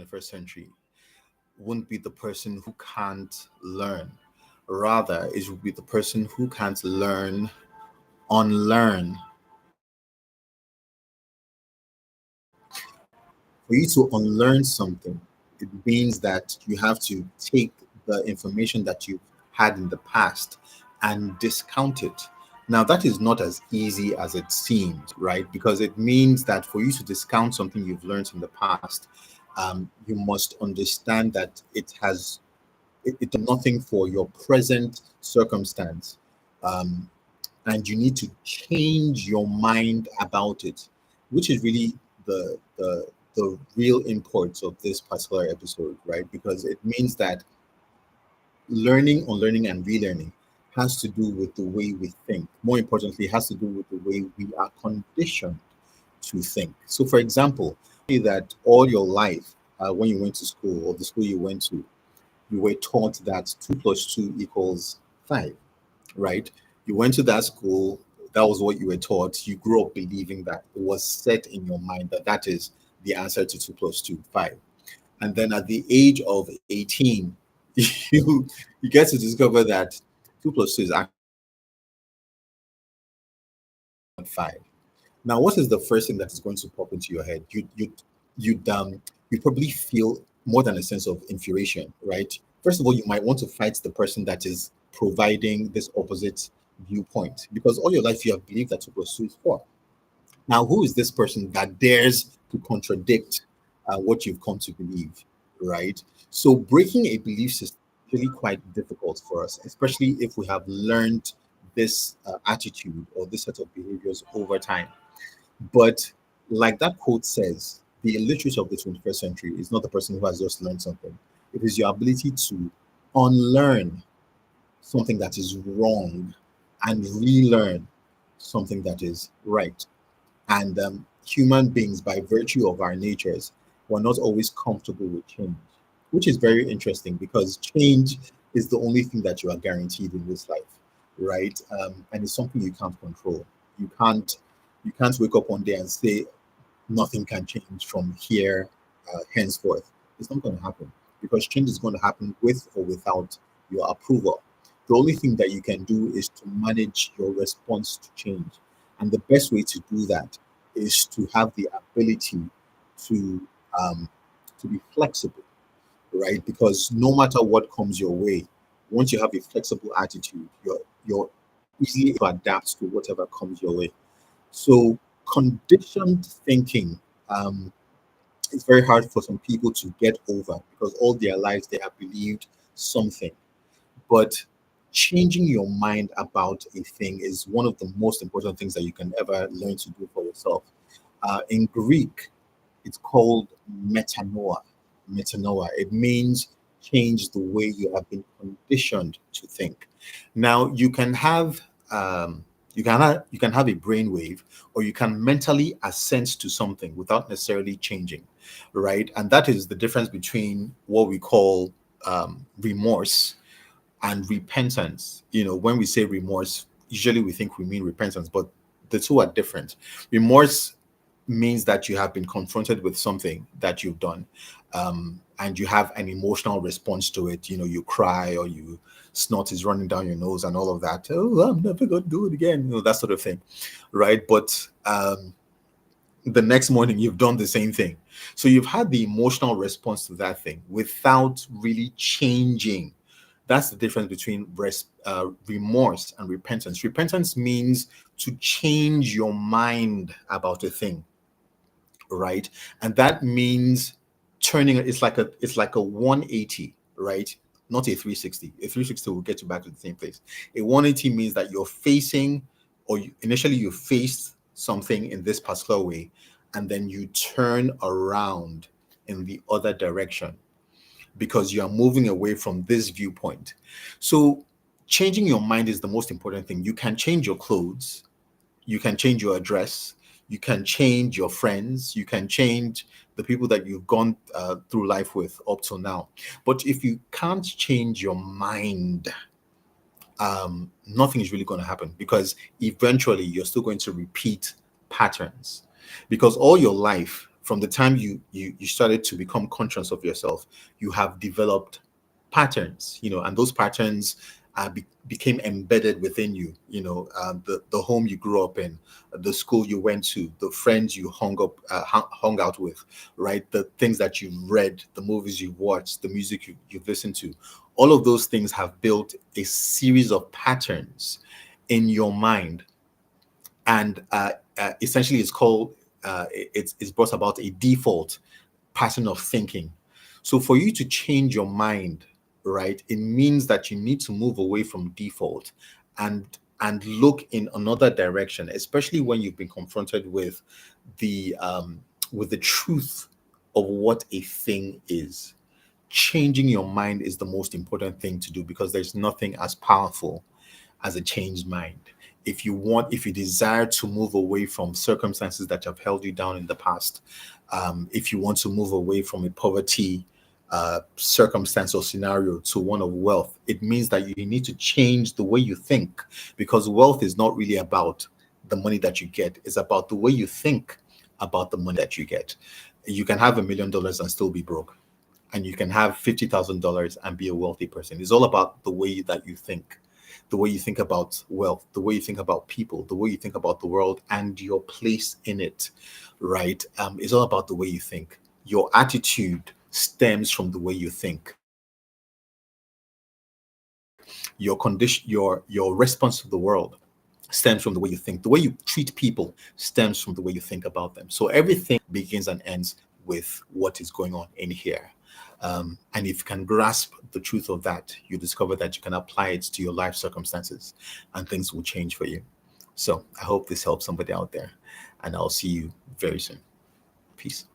21st century wouldn't be the person who can't learn. Rather, it would be the person who can't learn, unlearn. For you to unlearn something, it means that you have to take the information that you've had in the past and discount it. Now, that is not as easy as it seems, right? Because it means that for you to discount something you've learned in the past, you must understand that it does nothing for your present circumstance. Um, and you need to change your mind about it, which is really the real import of this particular episode, right? Because it means that learning, unlearning, and relearning has to do with the way we think. More importantly, it has to do with the way we are conditioned to think. So, for example, that all your life, when you went to school or the school you went to, you were taught that 2 plus 2 equals 5, right? You went to that school, that was what you were taught. You grew up believing that. It was set in your mind that that is the answer to 2 plus 2, 5. And then at the age of 18, you get to discover that 2 plus 2 is actually 5. Now, what is the first thing that is going to pop into your head? You probably feel more than a sense of infuriation, right? First of all, you might want to fight the person that is providing this opposite viewpoint, because all your life you have believed that 2 plus 2 is 4. Now, who is this person that dares to contradict what you've come to believe, right? So, breaking a belief system is really quite difficult for us, especially if we have learned this attitude or this set of behaviors over time. But like that quote says, the illiterate of the 21st century is not the person who has just learned something. It is your ability to unlearn something that is wrong and relearn something that is right. And human beings, by virtue of our natures, we're not always comfortable with change, which is very interesting because change is the only thing that you are guaranteed in this life, right? And it's something you can't control. You can't you can't wake up one day and say nothing can change from here henceforth. It's not going to happen because change is going to happen with or without your approval. The only thing that you can do is to manage your response to change. And the best way to do that is to have the ability to um, to be flexible, right? Because no matter what comes your way, once you have a flexible attitude, you're easily able to adapt to whatever comes your way. So conditioned thinking is very hard for some people to get over because all their lives they have believed something. But changing your mind about a thing is one of the most important things that you can ever learn to do for yourself. In Greek, it's called metanoia. Metanoia. It means change the way you have been conditioned to think. Now you can have a brainwave, or you can mentally assent to something without necessarily changing, right? And that is the difference between what we call remorse and repentance. When we say remorse, usually we think we mean repentance, but the two are different. Remorse means that you have been confronted with something that you've done, and you have an emotional response to it. You cry, or you snot is running down your nose and all of that. Oh, I'm never going to do it again, that sort of thing, right? But the next morning you've done the same thing. So you've had the emotional response to that thing without really changing. That's the difference between remorse and repentance. Repentance means to change your mind about a thing, right? And that means turning it's like a 180, right? Not a 360. A 360 will get you back to the same place. A 180 means that you're facing, or initially you faced something in this particular way, and then you turn around in the other direction because you are moving away from this viewpoint. So changing your mind is the most important thing. You can change your clothes, you can change your address, you can change your friends, you can change the people that you've gone through life with up till now. But if you can't change your mind, nothing is really going to happen, because eventually you're still going to repeat patterns. Because all your life, From the time you started to become conscious of yourself, you have developed patterns, and those patterns became embedded within you. The home you grew up in, the school you went to, the friends you hung out with, right? The things that you read, the movies you watched, the music you've listened to. All of those things have built a series of patterns in your mind, and essentially it's brought about a default pattern of thinking. So for you to change your mind, right, it means that you need to move away from default and look in another direction, especially when you've been confronted with the truth of what a thing is. Changing your mind is the most important thing to do, because there's nothing as powerful as a changed mind. If you desire to move away from circumstances that have held you down in the past, if you want to move away from a poverty circumstance or scenario to one of wealth, it means that you need to change the way you think, because wealth is not really about the money that you get, it's about the way you think about the money that you get. You can have $1 million and still be broke, and you can have $50,000 and be a wealthy person. It's all about the way that you think, the way you think about wealth, the way you think about people, the way you think about the world and your place in it, right? It's all about the way you think. Your attitude stems from the way you think. Your condition, your response to the world stems from the way you think. The way you treat people stems from the way you think about them. So everything begins and ends with what is going on in here. And if you can grasp the truth of that, you discover that you can apply it to your life circumstances and things will change for you. So I hope this helps somebody out there, and I'll see you very soon. Peace.